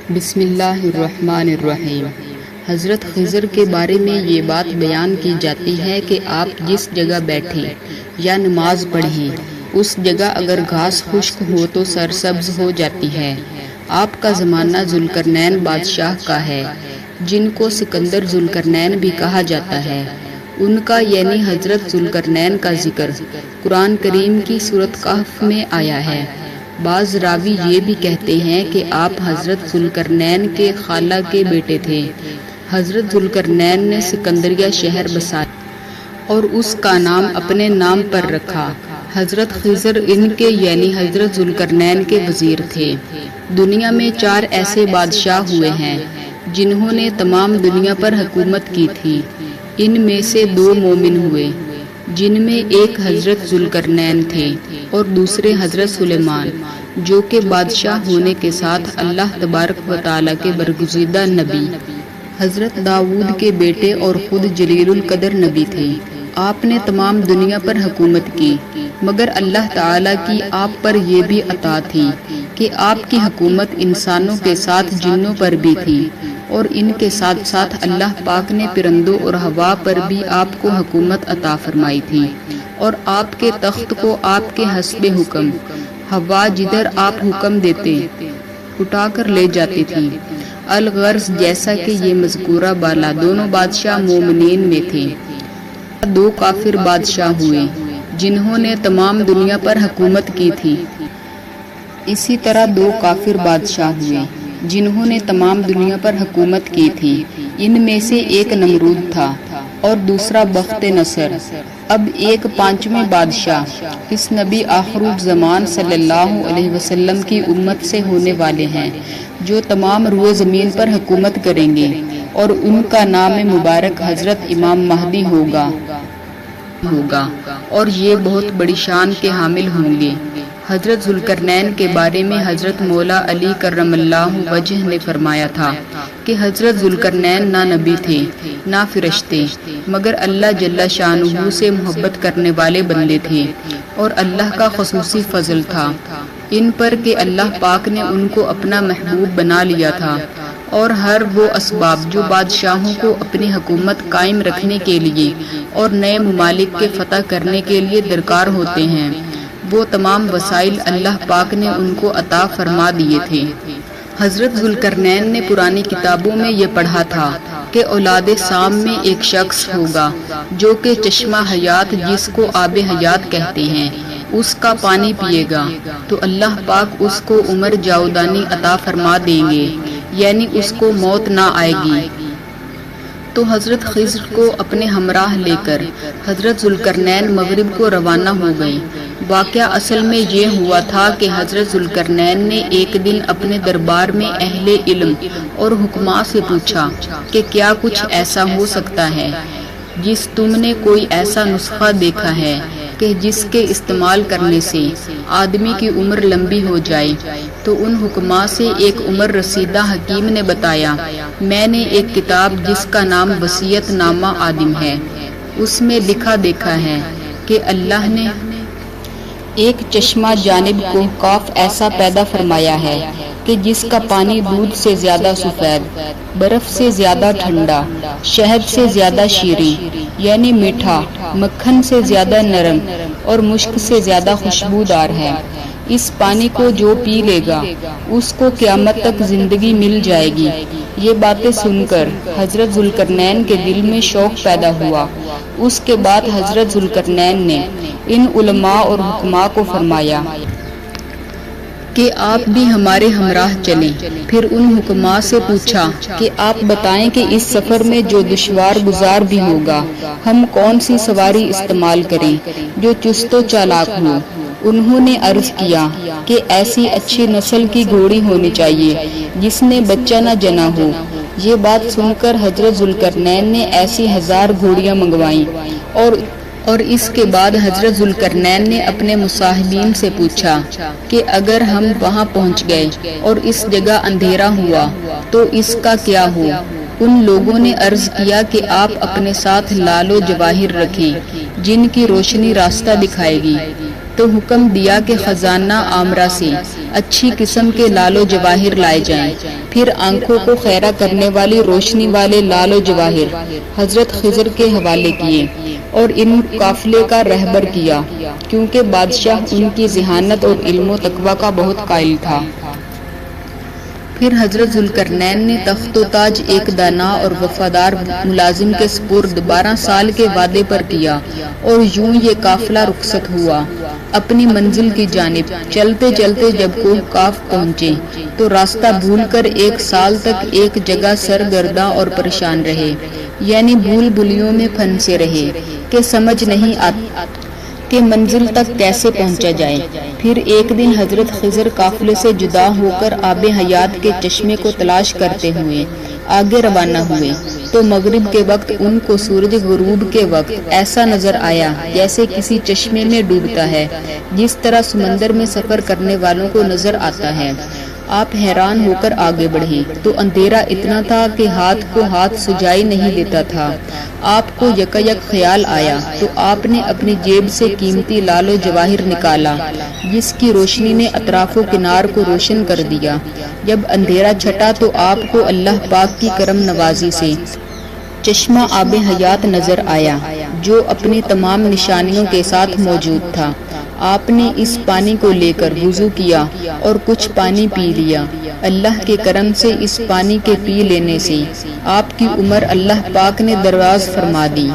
بسم اللہ الرحمن الرحیم۔ حضرت خضر کے بارے میں یہ بات بیان کی جاتی ہے کہ آپ جس جگہ بیٹھیں یا نماز پڑھیں اس جگہ اگر گھاس خشک ہو تو سرسبز ہو جاتی ہے۔ آپ کا زمانہ ذوالقرنین بادشاہ کا ہے جن کو سکندر ذوالقرنین بھی کہا جاتا ہے۔ ان کا یعنی حضرت ذوالقرنین کا ذکر قرآن کریم کی سورۃ کہف میں آیا ہے۔ بعض راوی یہ بھی کہتے ہیں کہ آپ حضرت ذوالقرنین کے خالہ کے بیٹے تھے۔ حضرت ذوالقرنین نے سکندریہ شہر بسایا اور اس کا نام اپنے نام پر رکھا۔ حضرت خضر ان کے یعنی حضرت ذوالقرنین کے وزیر تھے۔ دنیا میں 4 ایسے بادشاہ ہوئے ہیں جنہوں نے تمام دنیا پر حکومت کی تھی۔ ان میں سے 2 مومن ہوئے جن میں ایک حضرت ذوالقرنین تھے اور دوسرے حضرت سلیمان جو کہ بادشاہ ہونے کے ساتھ اللہ تبارک و تعالیٰ کے برگزیدہ نبی حضرت داؤد کے بیٹے اور خود جلیل القدر نبی تھے۔ آپ نے تمام دنیا پر حکومت کی مگر اللہ تعالیٰ کی آپ پر یہ بھی عطا تھی کہ آپ کی حکومت انسانوں کے ساتھ جنوں پر بھی تھی، اور ان کے ساتھ ساتھ اللہ پاک نے پرندوں اور ہوا پر بھی آپ کو حکومت عطا فرمائی تھی، اور آپ کے تخت کو آپ کے حسب حکم ہوا جدھر آپ حکم دیتے اٹھا کر لے جاتی تھی۔ الغرض جیسا کہ یہ مذکورہ بالا دونوں بادشاہ مومنین میں تھے۔ 2 کافر بادشاہ ہوئے جنہوں نے تمام دنیا پر حکومت کی تھی۔ اسی طرح 2 کافر بادشاہ ہوئے جنہوں نے تمام دنیا پر حکومت کی تھی۔ ان میں سے ایک نمرود تھا اور دوسرا بخت نصر۔ اب ایک 5ویں بادشاہ اس نبی آخر الزمان صلی اللہ علیہ وسلم کی امت سے ہونے والے ہیں جو تمام روئے زمین پر حکومت کریں گے، اور ان کا نام مبارک حضرت امام مہدی ہوگا اور یہ بہت بڑی شان کے حامل ہوں گے۔ حضرت ذوالقرنین کے بارے میں حضرت مولا علی کرم اللہ وجہ نے فرمایا تھا کہ حضرت ذوالقرنین نہ نبی تھے نہ فرشتے، مگر اللہ جل شانہ سے محبت کرنے والے بندے تھے، اور اللہ کا خصوصی فضل تھا ان پر کہ اللہ پاک نے ان کو اپنا محبوب بنا لیا تھا، اور ہر وہ اسباب جو بادشاہوں کو اپنی حکومت قائم رکھنے کے لیے اور نئے ممالک کے فتح کرنے کے لیے درکار ہوتے ہیں وہ تمام وسائل اللہ پاک نے ان کو عطا فرما دیے تھے۔ حضرت ذوالقرنین نے پرانی کتابوں میں یہ پڑھا تھا کہ اولاد سام میں ایک شخص ہوگا جو کہ چشمہ حیات جس کو آب حیات کہتے ہیں اس کا پانی پیے گا تو اللہ پاک اس کو عمر جاودانی عطا فرما دیں گے، یعنی اس کو موت نہ آئے گی۔ تو حضرت خضر کو اپنے ہمراہ لے کر حضرت ذوالقرنین مغرب کو روانہ ہو گئے۔ واقعہ اصل میں یہ ہوا تھا کہ حضرت ذوالقرنین نے ایک دن اپنے دربار میں اہل علم اور حکماء سے پوچھا کہ کیا کچھ ایسا ہو سکتا ہے جس تم نے کوئی ایسا نسخہ دیکھا ہے کہ جس کے استعمال کرنے سے آدمی کی عمر لمبی ہو جائے؟ تو ان حکماء سے ایک عمر رسیدہ حکیم نے بتایا، میں نے ایک کتاب جس کا نام وصیت نامہ آدم ہے اس میں لکھا دیکھا ہے کہ اللہ نے ایک چشمہ جانب کو کاف ایسا پیدا فرمایا ہے کہ جس کا پانی دودھ سے زیادہ سفید، برف سے زیادہ ٹھنڈا، شہد سے زیادہ شیریں یعنی میٹھا، مکھن سے زیادہ نرم اور مشک سے زیادہ خوشبودار ہے۔ اس پانی کو جو پی لے گا اس کو قیامت تک زندگی مل جائے گی۔ یہ باتیں سن کر حضرت ذوالقرنین کے دل میں شوق پیدا ہوا۔ اس کے بعد حضرت ذوالقرنین نے ان علماء اور حکماء کو فرمایا کہ آپ بھی ہمارے ہمراہ چلیں۔ پھر ان حکماء سے پوچھا کہ آپ بتائیں کہ اس سفر میں جو دشوار گزار بھی ہوگا ہم کون سی سواری استعمال کریں جو چست و چالاک ہو؟ انہوں نے عرض کیا کہ ایسی اچھی نسل کی گھوڑی ہونی چاہیے جس نے بچہ نہ جنا ہو۔ یہ بات سن کر حضرت ذوالقرنین نے ایسی 1000 گھوڑیاں منگوائیں، اور اس کے بعد حضرت ذوالقرنین نے اپنے مصاحبین سے پوچھا کہ اگر ہم وہاں پہنچ گئے اور اس جگہ اندھیرا ہوا تو اس کا کیا ہو؟ ان لوگوں نے عرض کیا کہ آپ اپنے ساتھ لال و جواہر رکھیں جن کی روشنی راستہ دکھائے گی۔ تو حکم دیا کہ خزانہ عامرہ سے اچھی قسم کے لال و جواہر لائے جائیں، پھر آنکھوں کو خیرہ کرنے والی روشنی والے لال و جواہر حضرت خضر کے حوالے کیے اور ان قافلے کا رہبر کیا، کیونکہ بادشاہ ان کی ذہانت اور علم و تقوی کا بہت قائل تھا۔ پھر حضرت ذوالقرنین نے تخت و تاج ایک دانا اور وفادار ملازم کے سپرد 12 سال کے وعدے پر کیا، اور یوں یہ قافلہ رخصت ہوا اپنی منزل کی جانب۔ چلتے چلتے جب کوہ کاف پہنچے تو راستہ بھول کر 1 سال تک ایک جگہ سرگرداں اور پریشان رہے، یعنی بھول بھلیوں میں پھنسے رہے کہ سمجھ نہیں آتا کہ منزل تک کیسے پہنچا جائے۔ پھر ایک دن حضرت خضر قافلے سے جدا ہو کر آب حیات کے چشمے کو تلاش کرتے ہوئے آگے روانہ ہوئے تو مغرب کے وقت ان کو سورج غروب کے وقت ایسا نظر آیا جیسے کسی چشمے میں ڈوبتا ہے، جس طرح سمندر میں سفر کرنے والوں کو نظر آتا ہے۔ آپ حیران ہو کر آگے بڑھے تو اندھیرا اتنا تھا کہ ہاتھ کو ہاتھ سجائی نہیں دیتا تھا۔ آپ کو یکایک خیال آیا تو آپ نے اپنی جیب سے قیمتی لال و جواہر نکالا، جس کی روشنی نے اطراف و کنار کو روشن کر دیا۔ جب اندھیرا چھٹا تو آپ کو اللہ پاک کی کرم نوازی سے چشمہ آب حیات نظر آیا، جو اپنی تمام نشانیوں کے ساتھ موجود تھا۔ آپ نے اس پانی کو لے کر وضو کیا اور کچھ پانی پی لیا۔ اللہ کے کرم سے اس پانی کے پی لینے سے آپ کی عمر اللہ پاک نے دراز فرما دی۔